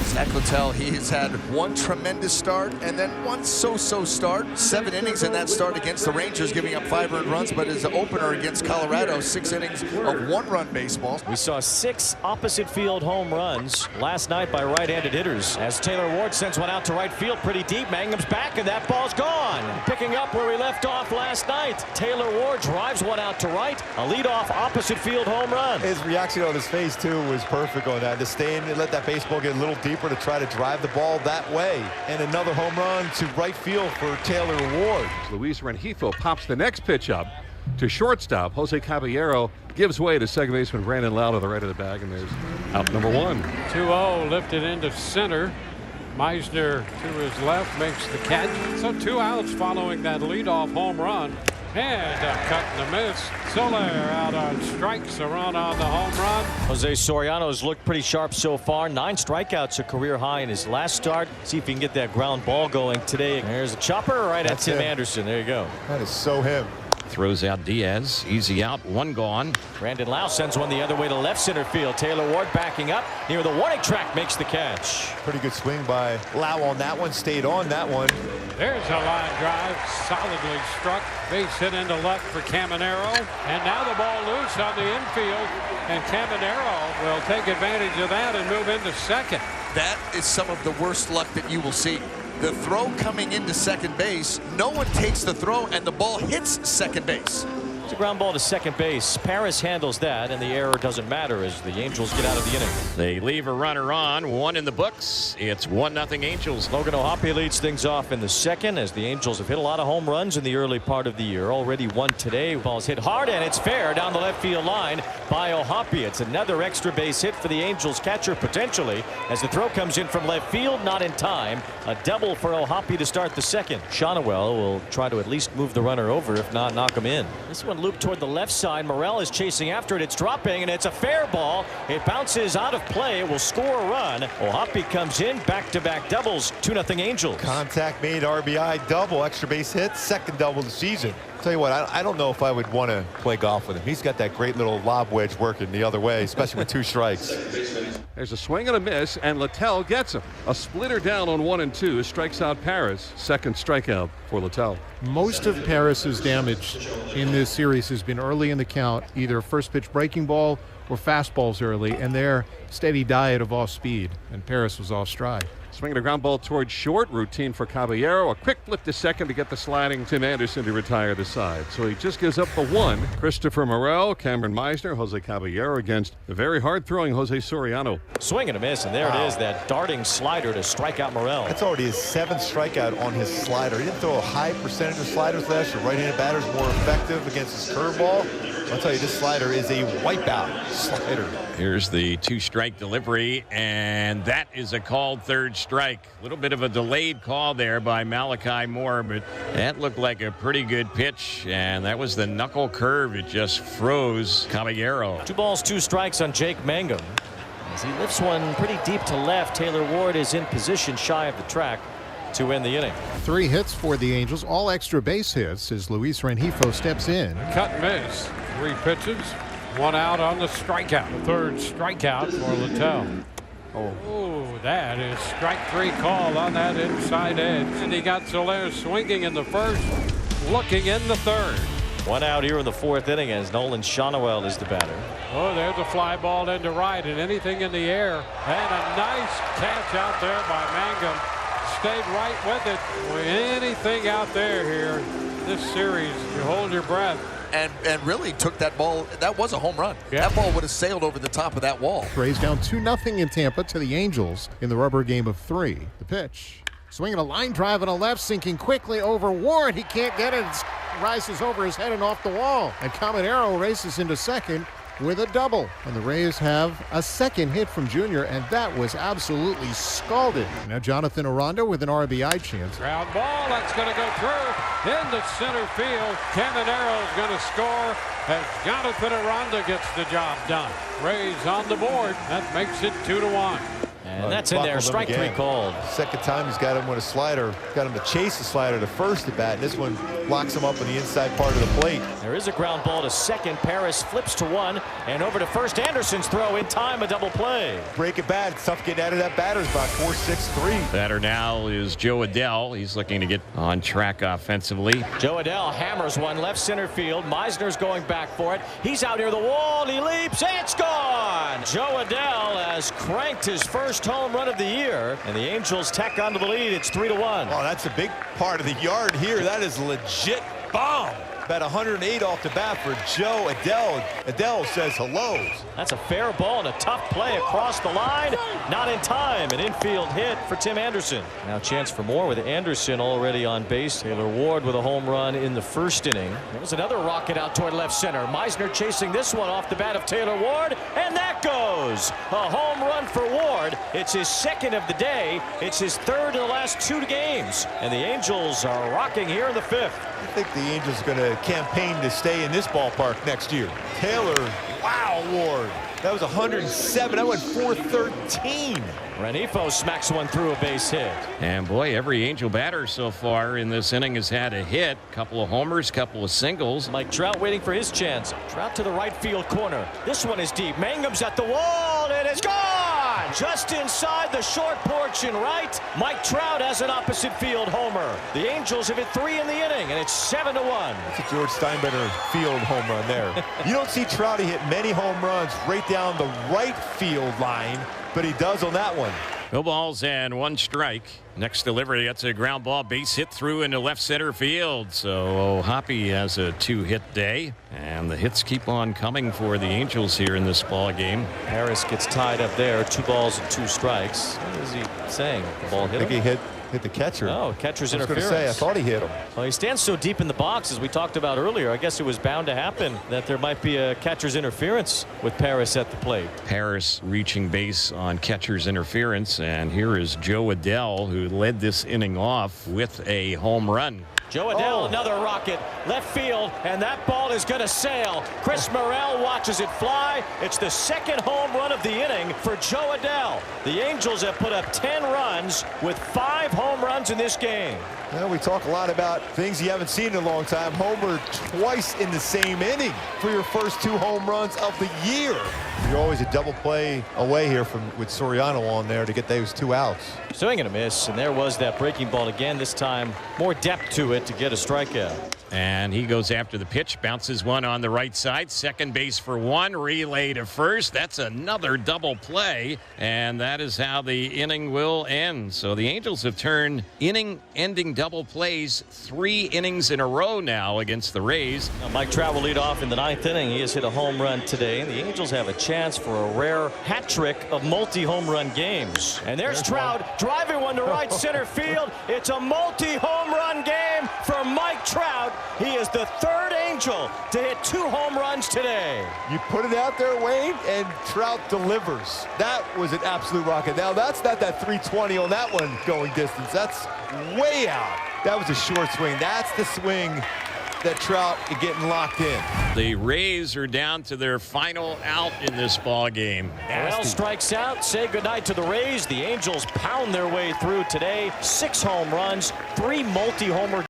Zach Littell, he has had one tremendous start and then one so-so start. 7 innings in that start against the Rangers, giving up 5 earned runs, but his opener against Colorado, 6 innings of 1-run baseball. We saw 6 opposite field home runs last night by right-handed hitters. As Taylor Ward sends one out to right field pretty deep, Mangum's back and that ball's gone. Picking up where we left off last night. Taylor Ward drives one out to right, a leadoff opposite field home run. His reaction on his face too was perfect on that. To stay in and let that baseball get a little deeper to try to drive the ball that way. And another home run to right field for Taylor Ward. Luis Rengifo pops the next pitch up to shortstop. Jose Caballero gives way to second baseman Brandon Lau to the right of the bag, and there's out number 1. 2-0 lifted into center. Meisner to his left makes the catch. So 2 outs following that leadoff home run. And a cut and a miss. Soler out on strikes, a run on the home run. Jose Soriano's looked pretty sharp so far. 9 strikeouts, a career high in his last start. See if he can get that ground ball going today. There's a chopper right at Tim Anderson. There you go. That is so him. Throws out Diaz. Easy out. 1 gone. Brandon Lau sends one the other way to left center field. Taylor Ward backing up near the warning track, makes the catch. Pretty good swing by Lau on that one. Stayed on that one. There's a line drive, solidly struck. Base hit into left for Caminero. And now the ball loose on the infield. And Caminero will take advantage of that and move into second. That is some of the worst luck that you will see. The throw coming into second base, no one takes the throw, and the ball hits second base. It's a ground ball to second base. Paris handles that, and the error doesn't matter as the Angels get out of the inning. They leave a runner on. 1 in the books. It's 1-0 Angels. Logan O'Hoppe leads things off in the second as the Angels have hit a lot of home runs in the early part of the year. Already 1 today. Ball's hit hard, and it's fair down the left field line by O'Hoppe. It's another extra base hit for the Angels catcher potentially as the throw comes in from left field, not in time. A double for O'Hoppe to start the second. Shonowell will try to at least move the runner over, if not knock him in. This one looped toward the left side. Morel is chasing after it. It's dropping, and it's a fair ball. It bounces out of play. It will score a run. O'Hoppe comes in. Back-to-back doubles. 2-0 Angels. Contact made, RBI double, extra base hit, second double of the season. Tell you what, I don't know if I would want to play golf with him. He's got that great little lob wedge working the other way, especially with 2 strikes. There's a swing and a miss, and Littell gets him. A splitter down on 1 and 2, strikes out Paris. Second strikeout for Littell. Most of Paris's damage in this series has been early in the count, either first pitch breaking ball or fastballs early, and their steady diet of off speed, and Paris was off stride. Swinging a ground ball towards short, routine for Caballero. A quick flip to second to get the sliding Tim Anderson to retire the side. So he just gives up the 1. Christopher Morel, Cameron Meisner, Jose Caballero against the very hard-throwing Jose Soriano. Swing and a miss, and there it is, that darting slider to strike out Morel. That's already his 7th strikeout on his slider. He didn't throw a high percentage of sliders last year. Right-handed batter's more effective against his curveball. I'll tell you, this slider is a wipeout slider. Here's the 2-strike delivery, and that is a called 3rd strike. A little bit of a delayed call there by Malachi Moore, but that looked like a pretty good pitch, and that was the knuckle curve. It just froze Caballero. 2 balls, 2 strikes on Jake Mangum. As he lifts one pretty deep to left, Taylor Ward is in position shy of the track to end the inning. 3 hits for the Angels, all extra base hits as Luis Rengifo steps in. Cut and miss. 3 pitches. 1 out on the strikeout. 3rd strikeout for Littell. Oh, that is strike 3 call on that inside edge. And he got Soler swinging in the 1st, looking in the 3rd. 1 out here in the 4th inning as Nolan Shonowell is the batter. Oh, there's a fly ball into right and anything in the air. And a nice catch out there by Mangum. Stayed right with it. Anything out there here, this series, you hold your breath. And really took that ball. That was a home run. Yeah. That ball would have sailed over the top of that wall. Rays down 2-0 in Tampa to the Angels in the rubber game of 3. The pitch. Swinging a line drive on a left, sinking quickly over Ward. He can't get it. It rises over his head and off the wall. And Caminero races into second with a double. And the Rays have a 2nd hit from Junior, and that was absolutely scalded. Now Jonathan Aranda with an RBI chance. Ground ball, that's going to go through into center field. Caminero is going to score as Jonathan Aranda gets the job done. Rays on the board. That makes it 2-1. And that's in there. Strike 3 called. Second time he's got him with a slider. Got him to chase the slider the first at bat. And this one locks him up on the inside part of the plate. There is a ground ball to second. Paris flips to one. And over to first. Anderson's throw in time. A double play. Break it bad. It's tough getting out of that batter's box. 4-6-3. Batter now is Joe Adell. He's looking to get on track offensively. Joe Adell hammers one left center field. Meisner's going back for it. He's out near the wall. He leaps. It's gone. Joe Adell has cranked his first home run of the year. And the Angels tack onto the lead. It's 3-1. Oh, that's a big part of the yard here. That is legit bomb. About 108 off the bat for Joe Adell. Adell says hello. That's a fair ball and a tough play across the line. Not in time. An infield hit for Tim Anderson. Now chance for more with Anderson already on base. Taylor Ward with a home run in the first inning. There was another rocket out toward left center. Meisner chasing this one off the bat of Taylor Ward. And that goes. A home run for Ward. It's his second of the day. It's his third in the last 2 games. And the Angels are rocking here in the 5th. I think the Angels are going to campaign to stay in this ballpark next year. Taylor, wow, Ward. That was 107. That went 413. Renifo smacks one through a base hit. And boy, every Angel batter so far in this inning has had a hit. Couple of homers, couple of singles. Mike Trout waiting for his chance. Trout to the right field corner. This one is deep. Mangum's at the wall. It is gone. Just inside the short porch and right. Mike Trout has an opposite field homer. The Angels have hit 3 in the inning, and it's 7-1. That's a George Steinbrenner field home run there. You don't see Trouty hit many home runs right down the right field line, but he does on that one. No balls and 1 strike. Next delivery, that's a ground ball base hit through into left center field. So Hoppy has a 2-hit day, and the hits keep on coming for the Angels here in this ball game. Harris gets tied up there. 2 balls and 2 strikes. What is he saying? The ball hit I think him? he hit the catcher. Oh, catcher's interference. I was going to say, I thought he hit him. Well, he stands so deep in the box, as we talked about earlier. I guess it was bound to happen that there might be a catcher's interference with Paris at the plate. Paris reaching base on catcher's interference, and here is Joe Adell, who led this inning off with a home run. Joe Adell, another rocket, left field, and that ball is going to sail. Chris Morel watches it fly. It's the second home run of the inning for Joe Adell. The Angels have put up 10 runs with 5 home runs in this game. Well, we talk a lot about things you haven't seen in a long time. Homer twice in the same inning for your first 2 home runs of the year. You're always a double play away here with Soriano on there to get those 2 outs. Swing and a miss, and there was that breaking ball again. This time more depth to it to get a strikeout. And he goes after the pitch, bounces one on the right side, second base for 1, relay to first. That's another double play, and that is how the inning will end. So the Angels have turned inning-ending double plays 3 innings in a row now against the Rays. Now Mike Trout will lead off in the 9th inning. He has hit a home run today, and the Angels have a chance for a rare hat trick of multi-home run games. And there's Trout driving one to right center field. It's a multi-home run game for Mike Trout. He is the 3rd Angel to hit 2 home runs today. You put it out there, Wayne, and Trout delivers. That was an absolute rocket. Now, that's not that 320 on that one going distance. That's way out. That was a short swing. That's the swing that Trout is getting locked in. The Rays are down to their final out in this ball game. Morel strikes out. Say goodnight to the Rays. The Angels pound their way through today. 6 home runs, 3 multi-homer